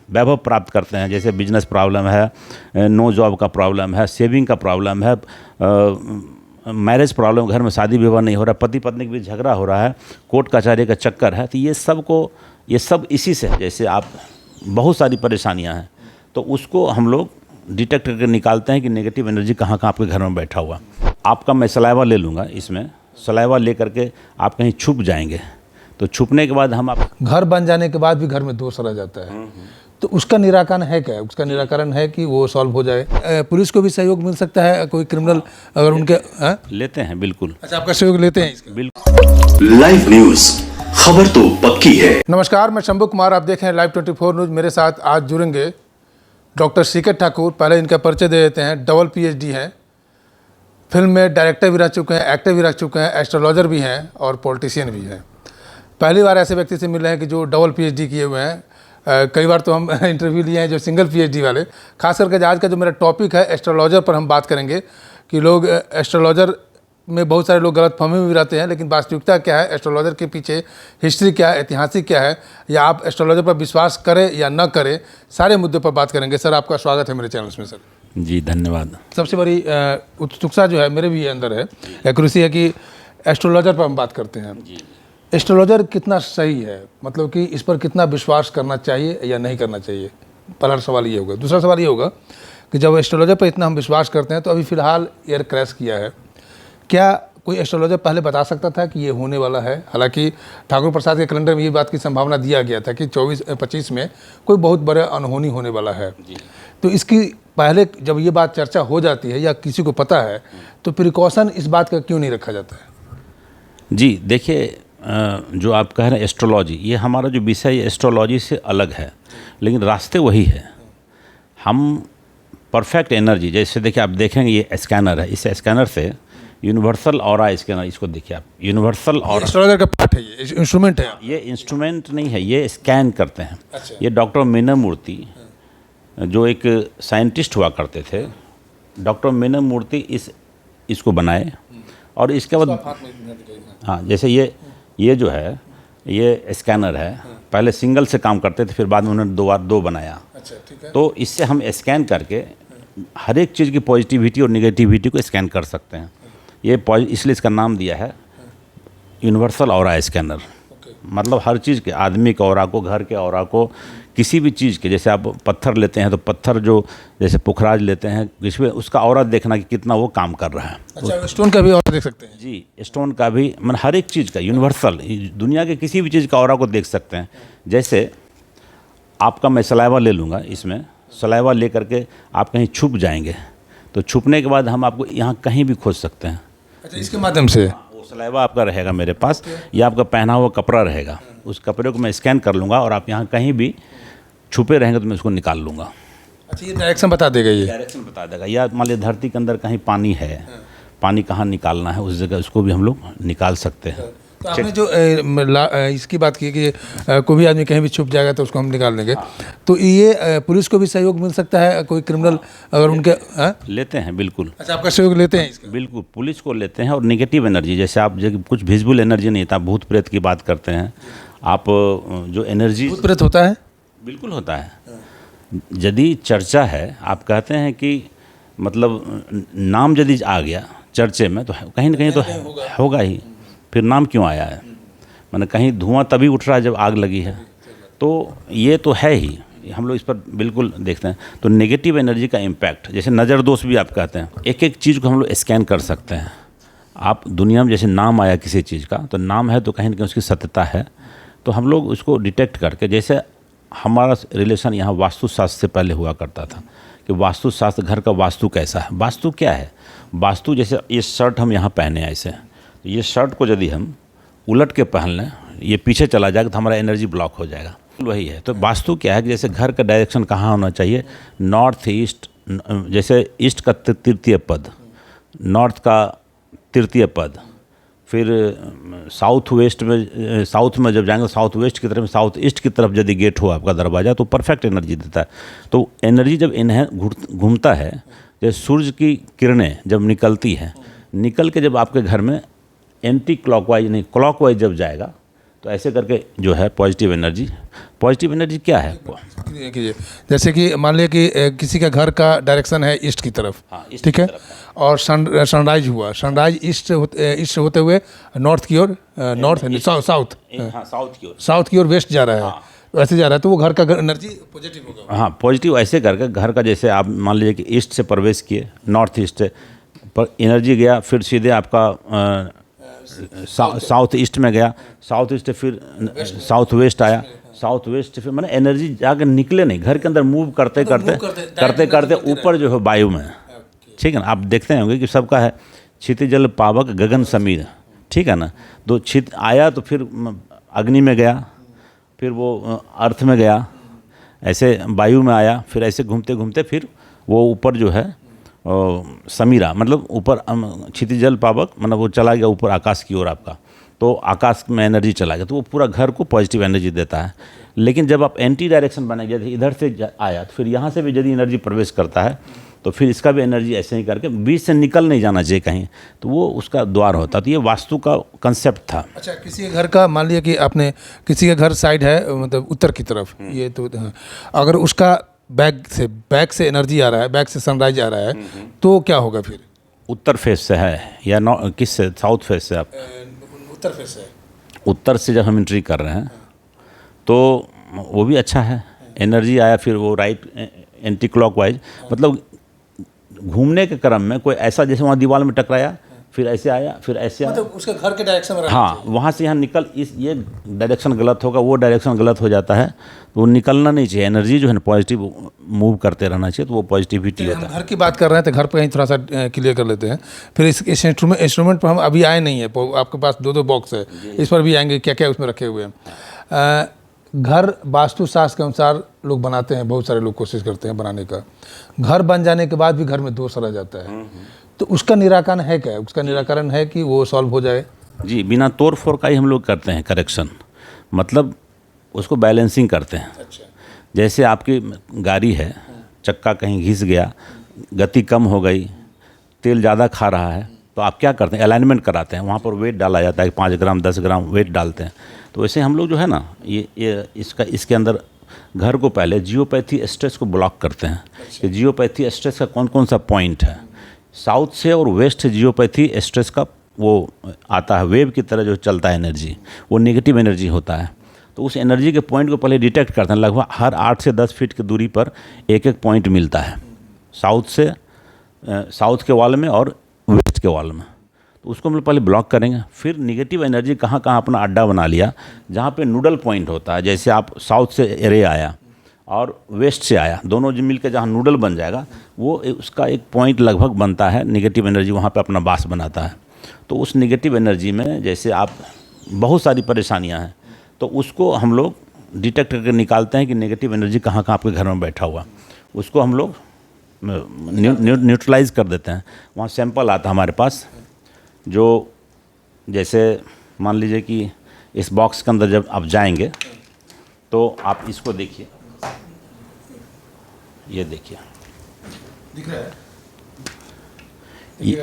वैभव प्राप्त करते हैं। जैसे बिजनेस प्रॉब्लम है, नो जॉब का प्रॉब्लम है, सेविंग का प्रॉब्लम है, मैरिज प्रॉब्लम, घर में शादी विवाह नहीं हो रहा, पति पत्नी के बीच झगड़ा हो रहा है, कोर्ट कचहरी का चक्कर है, तो ये सब इसी से है। जैसे आप बहुत सारी परेशानियां हैं, तो उसको हम लोग डिटेक्ट करके निकालते हैं कि नेगेटिव एनर्जी कहाँ कहाँ आपके घर में बैठा हुआ। आपका मैं सलाइवा ले लूँगा, इसमें सलाइवा ले करके आप कहीं छुप जाएंगे, तो छुपने के बाद हम आप घर बन जाने के बाद भी घर में दोष रह जाता है, तो उसका निराकरण है क्या? उसका निराकरण है कि वो सॉल्व हो जाए। पुलिस को भी सहयोग मिल सकता है, कोई क्रिमिनल अगर उनके लेते हैं। बिल्कुल। अच्छा, आपका सहयोग लेते हैं इसका? बिल्कुल। लाइव न्यूज, खबर तो पक्की है। नमस्कार, मैं शंभू कुमार, आप देख रहे हैं लाइव 24 न्यूज़। मेरे साथ आज जुड़ेंगे डॉक्टर सीके ठाकुर। पहले इनका परिचय दे देते हैं। डबल PhD हैं, फिल्म में डायरेक्टर भी रह चुके हैं, एक्टर भी रह चुके हैं, एस्ट्रोलॉजर भी हैं और पॉलिटिशियन भी हैं। पहली बार ऐसे व्यक्ति से मिल रहे हैं कि जो डबल PhD किए हुए हैं। कई बार तो हम इंटरव्यू लिए हैं जो सिंगल PhD वाले। खास करके आज का जो मेरा टॉपिक है एस्ट्रोलॉजर पर हम बात करेंगे कि लोग एस्ट्रोलॉजर में बहुत सारे लोग गलतफहमी में भी रहते हैं, लेकिन वास्तविकता क्या है, एस्ट्रोलॉजर के पीछे हिस्ट्री क्या है, ऐतिहासिक क्या है, या आप एस्ट्रोलॉजर पर विश्वास करें या न करें, सारे मुद्दों पर बात करेंगे। सर, आपका स्वागत है मेरे चैनल में। सर जी, धन्यवाद। सबसे बड़ी उत्सुकता जो है मेरे भी अंदर है, एक्यूरेसी है कि एस्ट्रोलॉजर पर हम बात करते हैं। एस्ट्रोलॉजर कितना सही है, मतलब कि इस पर कितना विश्वास करना चाहिए या नहीं करना चाहिए? पहला सवाल ये होगा। दूसरा सवाल ये होगा कि जब एस्ट्रोलॉजर पर इतना हम विश्वास करते हैं, तो अभी फ़िलहाल एयर क्रैश किया है, क्या कोई एस्ट्रोलॉजर पहले बता सकता था कि ये होने वाला है? हालांकि ठाकुर प्रसाद के कैलेंडर में ये बात की संभावना दिया गया था कि 24-25 में कोई बहुत बड़ा अनहोनी होने वाला है। तो इसकी पहले जब ये बात चर्चा हो जाती है या किसी को पता है, तो प्रिकॉशन इस बात का क्यों नहीं रखा जाता है? जी देखिए, जो आप कह रहे हैं एस्ट्रोलॉजी, ये हमारा जो विषय है एस्ट्रोलॉजी से अलग है, लेकिन रास्ते वही है। हम परफेक्ट एनर्जी, जैसे देखिए आप देखेंगे ये स्कैनर है, इस स्कैनर से यूनिवर्सल ऑरा स्कैनर, इसको देखिए आप, यूनिवर्सल ऑरा एस्ट्रोलॉजर का पार्ट है, ये इंस्ट्रूमेंट है। ये इंस्ट्रूमेंट नहीं है, ये स्कैन करते हैं। अच्छा। ये डॉक्टर मीना मूर्ति जो एक साइंटिस्ट हुआ करते थे, डॉक्टर मीना मूर्ति इसको बनाए, और इसके बाद हाँ, जैसे ये जो है ये स्कैनर है। पहले सिंगल से काम करते थे, फिर बाद में उन्होंने दो बनाया। अच्छा, ठीक है। तो इससे हम स्कैन करके हर एक चीज़ की पॉजिटिविटी और निगेटिविटी को स्कैन कर सकते हैं। इसलिए इसका नाम दिया है यूनिवर्सल ऑरा स्कैनर। मतलब हर चीज़ के, आदमी के ऑरा को, घर के ऑरा को, किसी भी चीज़ के, जैसे आप पत्थर लेते हैं तो पत्थर जो जैसे पुखराज लेते हैं, इसमें उसका ऑरा देखना कि कितना वो काम कर रहा है। अच्छा, स्टोन का भी ऑरा देख सकते हैं? जी, स्टोन का भी, मतलब हर एक चीज़ का यूनिवर्सल, दुनिया के किसी भी चीज़ का ऑरा को देख सकते हैं। जैसे आपका मैं सलाइवा ले लूँगा, इसमें सलाइवा ले करके आप कहीं छुप जाएंगे, तो छुपने के बाद हम आपको यहाँ कहीं भी खोज सकते हैं। अच्छा, इसके माध्यम से वो सलाइवा आपका रहेगा मेरे पास, या आपका पहना हुआ कपड़ा रहेगा, उस कपड़े को मैं स्कैन कर लूँगा और आप यहाँ कहीं भी छुपे रहेंगे तो मैं उसको निकाल लूँगा। अच्छा, ये डायरेक्शन बता देगा? ये डायरेक्शन बता देगा। या मान लीजिए धरती के अंदर कहीं पानी है, पानी कहाँ निकालना है, उस जगह उसको भी हम लोग निकाल सकते हैं। तो आपने जो इसकी बात की कि कोई भी आदमी कहीं भी छुप जाएगा तो उसको हम निकाल लेंगे, तो ये पुलिस को भी सहयोग मिल सकता है, कोई क्रिमिनल अगर उनके लेते हैं। बिल्कुल। अच्छा, आपका सहयोग लेते हैं इसका? बिल्कुल, पुलिस को लेते हैं। और नेगेटिव एनर्जी, जैसे आप जब कुछ विजिबल एनर्जी नहीं था, भूत प्रेत की बात करते हैं आप, जो एनर्जी भूत प्रेत होता है? बिल्कुल होता है। यदि चर्चा है, आप कहते हैं कि मतलब नाम यदि आ गया चर्चे में, तो कहीं ना कहीं तो होगा ही। फिर नाम क्यों आया है, मैंने कहीं धुआं तभी उठ रहा है जब आग लगी है, तो ये तो है ही। हम लोग इस पर बिल्कुल देखते हैं। तो नेगेटिव एनर्जी का इम्पैक्ट, जैसे नज़र दोष भी आप कहते हैं, एक एक चीज़ को हम लोग स्कैन कर सकते हैं। आप दुनिया में जैसे नाम आया किसी चीज़ का, तो नाम है तो कहीं ना कहीं उसकी सत्यता है, तो हम लोग उसको डिटेक्ट करके, जैसे हमारा रिलेशन यहाँ वास्तुशास्त्र से पहले हुआ करता था कि वास्तुशास्त्र, घर का वास्तु कैसा है। वास्तु क्या है? वास्तु जैसे ये शर्ट हम यहाँ पहने ऐसे, ये शर्ट को यदि हम उलट के पहन लें, ये पीछे चला जाएगा तो हमारा एनर्जी ब्लॉक हो जाएगा। वही है। तो वास्तु क्या है कि जैसे घर का डायरेक्शन कहाँ होना चाहिए, नॉर्थ ईस्ट, जैसे ईस्ट का तृतीय पद, नॉर्थ का तृतीय पद, फिर साउथ वेस्ट में, साउथ में जब जाएंगे साउथ वेस्ट की तरफ, साउथ ईस्ट की तरफ यदि गेट हो आपका दरवाज़ा, तो परफेक्ट एनर्जी देता है। तो एनर्जी जब घूमता है, जैसे सूर्य की किरणें जब निकलती हैं, निकल के जब आपके घर में एंटी क्लॉकवाइज नहीं क्लॉकवाइज जब जाएगा, तो ऐसे करके जो है पॉजिटिव एनर्जी क्या है? कीजिए, जैसे कि मान लिया कि किसी का घर का डायरेक्शन है ईस्ट की तरफ, हाँ, ईस्ट ठीक की है, तरफ है। और सनराइज हुआ, सनराइज ईस्ट होते हुए नॉर्थ की ओर, नॉर्थ साउथ साउथ की ओर वेस्ट जा रहा है, वैसे जा रहा है, तो वो घर का एनर्जी पॉजिटिव होगा। हाँ, पॉजिटिव ऐसे करके घर का, जैसे आप मान लीजिए कि ईस्ट से प्रवेश किए, नॉर्थ ईस्ट पर एनर्जी गया, फिर सीधे आपका साउथ ईस्ट में गया, साउथ ईस्ट से फिर साउथ वेस्ट आया, साउथ वेस्ट से फिर मैंने एनर्जी जाकर निकले नहीं, घर के अंदर मूव करते करते ऊपर जो है वायु में, ठीक है ना। आप देखते होंगे कि सबका है क्षितिजल पावक गगन समीर, ठीक है ना। तो क्षित आया तो फिर अग्नि में गया, फिर वो अर्थ में गया, ऐसे वायु में आया, फिर ऐसे घूमते घूमते फिर वो ऊपर जो है समीरा, मतलब ऊपर क्षितिजल पावक, मतलब वो चला गया ऊपर आकाश की ओर आपका, तो आकाश में एनर्जी चला गया, तो वो पूरा घर को पॉजिटिव एनर्जी देता है। लेकिन जब आप एंटी डायरेक्शन बनेंगे, जैसे इधर से आया तो फिर यहाँ से भी यदि एनर्जी प्रवेश करता है तो फिर इसका भी एनर्जी ऐसे ही करके बीच से निकल नहीं जाना चाहिए कहीं, तो वो उसका द्वार होता। तो ये वास्तु का कंसेप्ट था। अच्छा, किसी के घर का मान लिया कि आपने किसी का घर साइड है मतलब उत्तर की तरफ, ये तो हाँ, अगर उसका बैक से एनर्जी आ रहा है, बैक से सनराइज आ रहा है, तो क्या होगा फिर? उत्तर फेस से है या किस से? साउथ फेस से? आप उत्तर फेस से, उत्तर से जब हम एंट्री कर रहे हैं तो वो भी अच्छा है, एनर्जी आया, फिर वो राइट एंटी क्लॉकवाइज, मतलब घूमने के क्रम में कोई ऐसा, जैसे वहाँ दीवार में टकराया, फिर ऐसे आया, फिर ऐसे आया, मतलब उसके घर के डायरेक्शन में, हाँ, वहाँ से यहाँ निकल, ये डायरेक्शन गलत होगा, वो डायरेक्शन गलत हो जाता है, तो वो निकलना नहीं चाहिए। एनर्जी जो है ना पॉजिटिव मूव करते रहना चाहिए, तो वो पॉजिटिविटी होता है। घर की बात कर रहे हैं तो घर पे ही थोड़ा सा क्लियर कर लेते हैं। फिर इस इंस्ट्रूमेंट पर हम अभी आए नहीं है, आपके पास दो बॉक्स है, इस पर भी आएंगे, क्या क्या उसमें रखे हुए हैं। घर वास्तुशास्त्र के अनुसार लोग बनाते हैं, बहुत सारे लोग कोशिश करते हैं बनाने का, घर बन जाने के बाद भी घर में दोष रह जाता है, तो उसका निराकरण है क्या? उसका निराकरण है कि वो सॉल्व हो जाए? जी, बिना तोड़ फोड़ का ही हम लोग करते हैं करेक्शन, मतलब उसको बैलेंसिंग करते हैं। अच्छा, जैसे आपकी गाड़ी है, चक्का कहीं घिस गया, गति कम हो गई, तेल ज़्यादा खा रहा है, तो आप क्या करते हैं? अलाइनमेंट कराते हैं, वहाँ पर वेट डाला जाता है, 5 ग्राम 10 ग्राम वेट डालते हैं। तो वैसे हम लोग जो है ना, ये इसके अंदर घर को पहले जियोपैथी स्ट्रेस को ब्लॉक करते हैं कि जियोपैथी स्ट्रेस का कौन कौन सा पॉइंट है। साउथ से और वेस्ट से जियोपैथी स्ट्रेस का वो आता है, वेव की तरह जो चलता है एनर्जी, वो नेगेटिव एनर्जी होता है। तो उस एनर्जी के पॉइंट को पहले डिटेक्ट करते हैं, लगभग हर 8 से 10 फीट की दूरी पर एक एक पॉइंट मिलता है, साउथ के वॉल में और वेस्ट के वॉल में। तो उसको हम लोग पहले ब्लॉक करेंगे, फिर निगेटिव एनर्जी कहाँ कहाँ अपना अड्डा बना लिया, जहाँ पे नूडल पॉइंट होता है, जैसे आप साउथ से रे आया और वेस्ट से आया, दोनों जो मिलकर जहाँ नूडल बन जाएगा, वो उसका एक पॉइंट लगभग बनता है, निगेटिव एनर्जी वहाँ पे अपना वास बनाता है। तो उस निगेटिव एनर्जी में जैसे आप बहुत सारी परेशानियाँ हैं, तो उसको हम लोग डिटेक्ट करके निकालते हैं कि नेगेटिव एनर्जी कहाँ कहाँ आपके घर में बैठा हुआ, उसको हम लोग न्यूट्रलाइज कर देते हैं। वहाँ सैंपल आता है हमारे पास, जो जैसे मान लीजिए कि इस बॉक्स के अंदर जब आप जाएंगे तो आप इसको देखिए, ये देखिए, दिख रहा है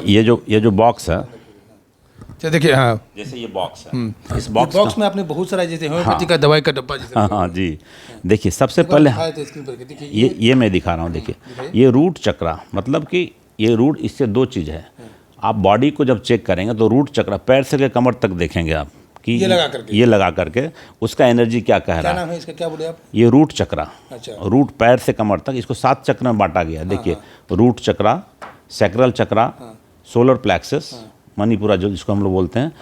ये जो बॉक्स है, अच्छा देखिए, हाँ, जैसे ये बॉक्स है, इस बॉक्स में आपने बहुत सारा जैसे होम्योपैथी का दवाई का डब्बा जैसे, हाँ जी, देखिए सबसे पहले ये मैं दिखा रहा हूँ, देखिए ये रूट चक्रा, मतलब कि ये रूट, इससे 2 चीज़ है। आप बॉडी को जब चेक करेंगे तो रूट चक्रा पैर से लेकर कमर तक देखेंगे आप कि ये लगा करके उसका एनर्जी क्या कह रहा है। नाम है इसका, क्या बोले आप? ये रूट चक्रा, अच्छा, रूट पैर से कमर तक, इसको 7 चक्र में बांटा गया है। देखिए, रूट चक्रा, सैक्रल चक्रा, सोलर प्लेक्सस, मणिपुरा जो जिसको हम लोग बोलते हैं,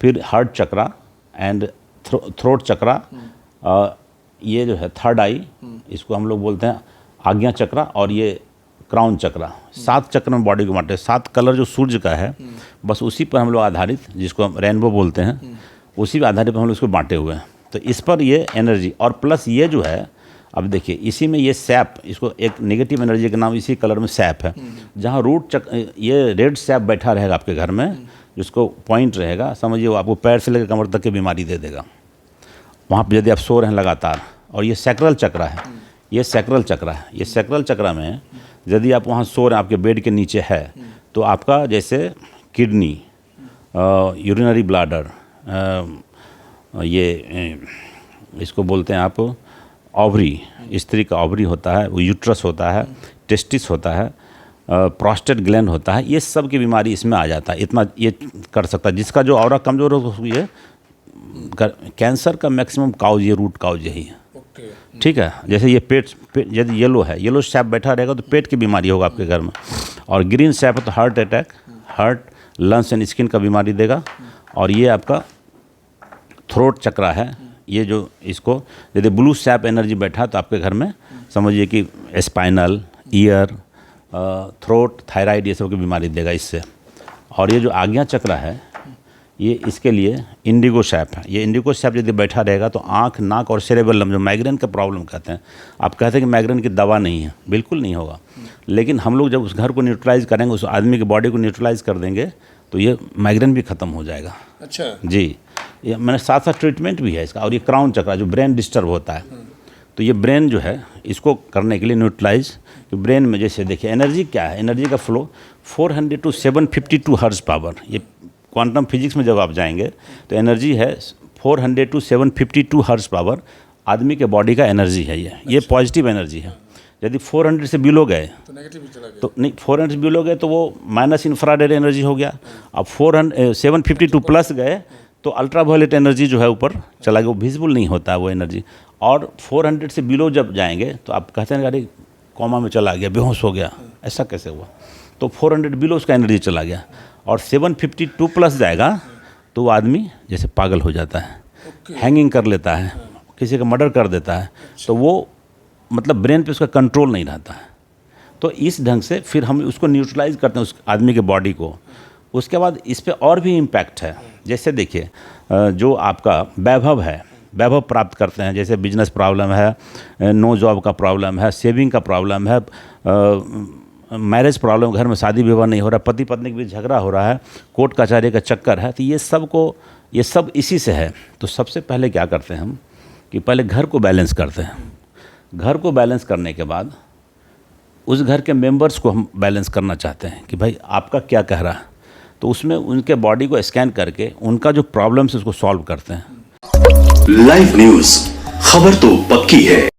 फिर हार्ट चक्रा एंड थ्रोट चक्रा, ये जो है थर्ड आई, इसको हम लोग बोलते हैं आज्ञा चक्रा, और ये क्राउन चक्रा। 7 चक्र में बॉडी को बांटे, 7 कलर जो सूर्य का है, बस उसी पर हम लोग आधारित, जिसको हम रेनबो बोलते हैं, उसी पर आधारित पर हम लोग इसको बांटे हुए हैं। तो इस पर ये एनर्जी, और प्लस ये जो है, अब देखिए इसी में ये सैप, इसको एक नेगेटिव एनर्जी का नाम इसी कलर में सैप है। जहाँ रूट ये रेड सैप बैठा रहेगा आपके घर में, जिसको पॉइंट रहेगा, समझिए वो आपको पैर से लेकर कमर तक की बीमारी दे देगा। वहाँ पर यदि आप सो रहे हैं लगातार, और ये सैक्रल चक्रा है, ये सैक्रल चक्रा है, ये सैक्रल चक्रा में यदि आप वहाँ सो रहे हैं, आपके बेड के नीचे है, तो आपका जैसे किडनी, यूरिनरी ब्लैडर, ये इसको बोलते हैं आप ओवरी, स्त्री का ओवरी होता है, वो यूट्रस होता है, टेस्टिस होता है, प्रोस्टेट ग्लैंड होता है, ये सब की बीमारी इसमें आ जाता है। इतना ये कर सकता है। जिसका जो ऑरा कमज़ोर हो ये कैंसर का मैक्सिमम काउज ये रूट काउज यही है। ठीक है। जैसे ये पेट यदि येलो है, येलो सैप बैठा रहेगा तो पेट की बीमारी होगा आपके घर में, और ग्रीन सैप है तो heart attack, heart, lungs and skin का बीमारी देगा। और ये आपका थ्रोट चक्रा है, ये जो इसको यदि ब्लू सैप एनर्जी बैठा तो आपके घर में समझिए कि स्पाइनल, ईयर, थ्रोट, थायराइड ये सब की बीमारी देगा इससे। और ये जो आज्ञा चक्र है ये इसके लिए इंडिगो सैप है। ये इंडिगो सैप यदि बैठा रहेगा तो आँख, नाक और सेरेबेलम जो माइग्रेन का प्रॉब्लम कहते हैं, आप कहते हैं कि माइग्रेन की दवा नहीं है, बिल्कुल नहीं होगा। लेकिन हम लोग जब उस घर को न्यूट्रलाइज करेंगे, उस आदमी की बॉडी को न्यूट्रलाइज कर देंगे तो ये माइग्रेन भी ख़त्म हो जाएगा। अच्छा जी, ये मैंने साथ साथ ट्रीटमेंट भी है इसका। और ये क्राउन चक्र जो ब्रेन डिस्टर्ब होता है, तो ये ब्रेन जो है इसको करने के लिए न्यूट्रलाइज, कि ब्रेन में जैसे देखिए एनर्जी क्या है, एनर्जी का फ्लो 400 to 752 हर्ट्ज पावर। ये क्वांटम फिजिक्स में जब आप जाएंगे तो एनर्जी है 400 to 752 हर्ट्ज पावर, आदमी के बॉडी का एनर्जी है ये पॉजिटिव एनर्जी है। यदि 400 से बिलो गए तो नेगेटिव चला गया, तो नहीं, 400 से बिलो गए तो वो माइनस इंफ्रारेड एनर्जी हो गया। अब 752 प्लस गए तो अल्ट्रावायलेट एनर्जी जो है ऊपर चला गया, वो विजिबल नहीं होता है वो एनर्जी। और 400 से बिलो जब जाएंगे तो आप कहते हैं अरे कोमा में चला गया, बेहोश हो गया, ऐसा कैसे हुआ? तो 400 बिलो उसका एनर्जी चला गया। और 752 प्लस जाएगा तो वो आदमी जैसे पागल हो जाता है, हैंगिंग कर लेता है, किसी का मर्डर कर देता है। तो वो मतलब ब्रेन पे उसका कंट्रोल नहीं रहता है। तो इस ढंग से फिर हम उसको न्यूट्रलाइज करते हैं उस आदमी के बॉडी को। उसके बाद इस पे और भी इम्पैक्ट है। जैसे देखिए जो आपका वैभव है, वैभव प्राप्त करते हैं, जैसे बिजनेस प्रॉब्लम है, नो जॉब का प्रॉब्लम है, सेविंग का प्रॉब्लम है, मैरिज प्रॉब्लम, घर में शादी विवाह नहीं हो रहा, पति पत्नी के बीच झगड़ा हो रहा है, कोर्ट कचहरी का चक्कर है, तो ये सब इसी से है। तो सबसे पहले क्या करते हैं हम कि पहले घर को बैलेंस करते हैं। घर को बैलेंस करने के बाद उस घर के मेंबर्स को हम बैलेंस करना चाहते हैं कि भाई आपका क्या कह रहा है, तो उसमें उनके बॉडी को स्कैन करके उनका जो प्रॉब्लम्स उसको सॉल्व करते हैं। लाइव न्यूज, खबर तो पक्की है।